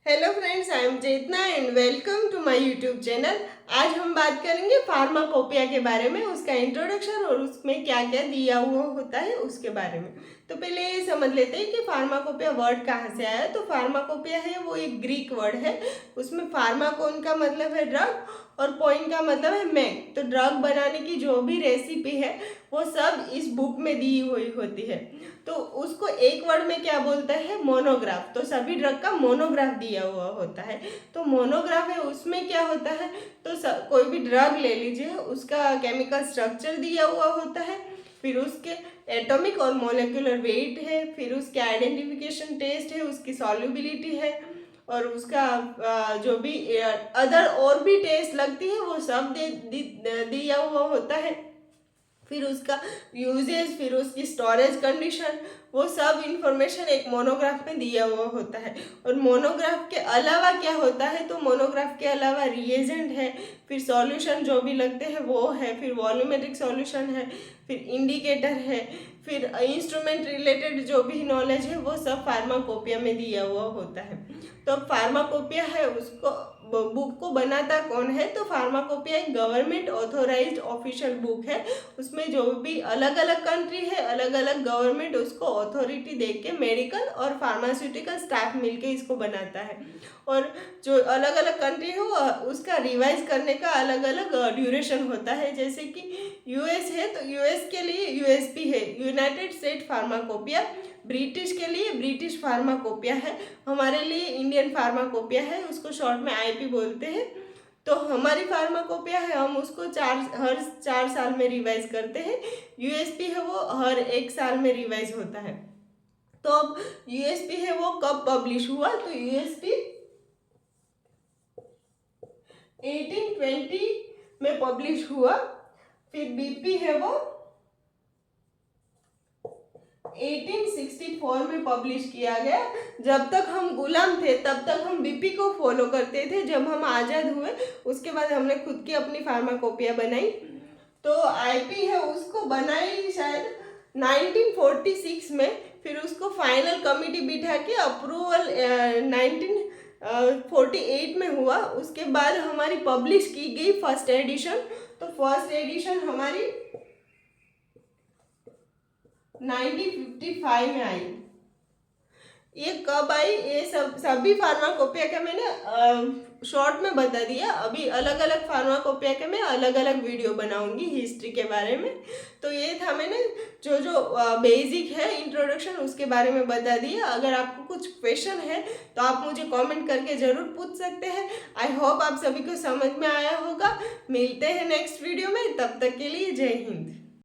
Hello friends, I am Chetna and welcome to my YouTube channel. आज हम बात करेंगे फार्माकोपिया के बारे में, उसका इंट्रोडक्शन और उसमें क्या क्या दिया हुआ होता है उसके बारे में। तो पहले ये समझ लेते हैं कि फार्माकोपिया वर्ड कहाँ से आया। तो फार्माकोपिया है वो एक ग्रीक वर्ड है। उसमें फार्माकोन का मतलब है ड्रग और पोइन का मतलब है मेक। तो ड्रग बनाने की जो भी रेसिपी है वो सब इस बुक में दी हुई होती है। तो उसको एक वर्ड में क्या बोलते हैं, मोनोग्राफ। तो सभी ड्रग का मोनोग्राफ दिया हुआ होता है। तो मोनोग्राफ है उसमें क्या होता है, तो कोई भी ड्रग ले लीजिए, उसका केमिकल स्ट्रक्चर दिया हुआ होता है, फिर उसके एटॉमिक और मोलिकुलर वेट है, फिर उसके आइडेंटिफिकेशन टेस्ट है, उसकी सॉल्युबिलिटी है, और उसका जो भी अदर और भी टेस्ट लगती है वो सब दिया हुआ होता है। फिर उसका यूजेज, फिर उसकी स्टोरेज कंडीशन, वो सब इंफॉर्मेशन एक मोनोग्राफ में दिया हुआ होता है। और मोनोग्राफ के अलावा क्या होता है, तो मोनोग्राफ के अलावा रिएजेंट है, फिर सॉल्यूशन जो भी लगते हैं वो है, फिर वॉल्यूमेट्रिक सॉल्यूशन है, फिर इंडिकेटर है, फिर इंस्ट्रूमेंट रिलेटेड जो भी नॉलेज है वो सब फार्माकोपिया में दिया हुआ होता है। तो फार्माकोपिया है उसको बुक को बनाता कौन है, तो फार्माकोपिया एक गवर्नमेंट ऑथोराइज्ड ऑफिशियल बुक है। उसमें जो भी अलग अलग कंट्री है, अलग अलग गवर्नमेंट उसको ऑथोरिटी दे के मेडिकल और फार्मास्यूटिकल स्टाफ मिलके इसको बनाता है। और जो अलग अलग कंट्री है वो उसका रिवाइज करने का अलग अलग ड्यूरेशन होता है। जैसे कि यूएस है तो यूएस के लिए यूएसपी है, यूनाइटेड स्टेट फार्माकोपिया। ब्रिटिश के लिए ब्रिटिश फार्माकोपिया है। हमारे लिए इंडियन फार्माकोपिया है, उसको शॉर्ट में आईपी बोलते हैं। तो हमारी फार्माकोपिया है, हम उसको हर 4 साल में रिवाइज करते हैं। यूएसपी है वो हर 1 साल में रिवाइज होता है। तो अब यूएसपी है वो कब पब्लिश हुआ, तो यूएसपी 1820 में पब्लिश हुआ। फिर बीपी है वो 1864 में पब्लिश किया गया। जब तक हम गुलाम थे तब तक हम बीपी को फॉलो करते थे। जब हम आज़ाद हुए उसके बाद हमने खुद की अपनी फार्माकोपिया बनाई। तो आईपी है उसको बनाई शायद 1946 में। फिर उसको फाइनल कमिटी बिठा के अप्रूवल 1948 में हुआ। उसके बाद हमारी पब्लिश की गई फर्स्ट एडिशन। तो फर्स्ट एडिशन हमारी 1955 में आई। ये कब आई, ये सभी फार्माकोपिया का मैंने शॉर्ट में बता दिया। अभी अलग अलग फार्माकोपिया के मैं अलग अलग वीडियो बनाऊंगी हिस्ट्री के बारे में। तो ये था मैंने जो जो बेसिक है इंट्रोडक्शन उसके बारे में बता दिया। अगर आपको कुछ क्वेश्चन है तो आप मुझे कमेंट करके ज़रूर पूछ सकते हैं। आई होप आप सभी को समझ में आया होगा। मिलते हैं नेक्स्ट वीडियो में, तब तक के लिए जय हिंद।